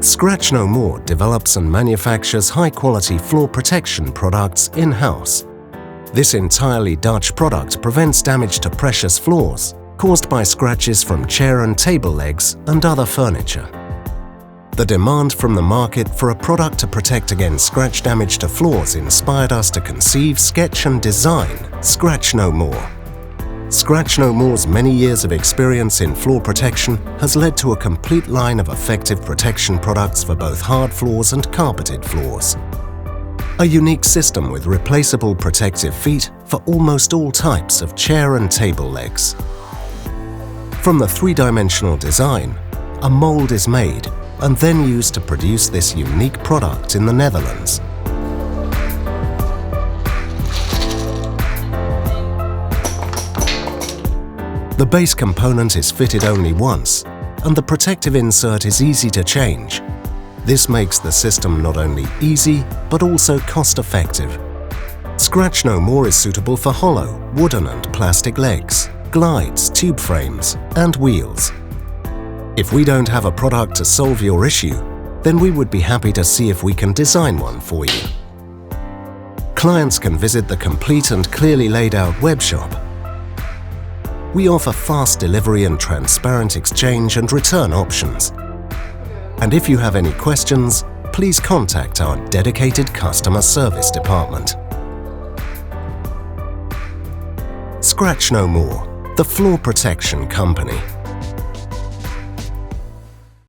Scratchnomore develops and manufactures high-quality floor protection products in-house. This entirely Dutch product prevents damage to precious floors caused by scratches from chair and table legs and other furniture. The demand from the market for a product to protect against scratch damage to floors inspired us to conceive, sketch and design Scratchnomore. Scratchnomore's many years of experience in floor protection has led to a complete line of effective protection products for both hard floors and carpeted floors. A unique system with replaceable protective feet for almost all types of chair and table legs. From the three-dimensional design, a mold is made and then used to produce this unique product in the Netherlands. The base component is fitted only once, and the protective insert is easy to change. This makes the system not only easy, but also cost-effective. Scratchnomore is suitable for hollow, wooden and plastic legs, glides, tube frames and wheels. If we don't have a product to solve your issue, then we would be happy to see if we can design one for you. Clients can visit the complete and clearly laid out webshop. We offer fast delivery and transparent exchange and return options. And if you have any questions, please contact our dedicated customer service department. Scratchnomore, the floor protection company.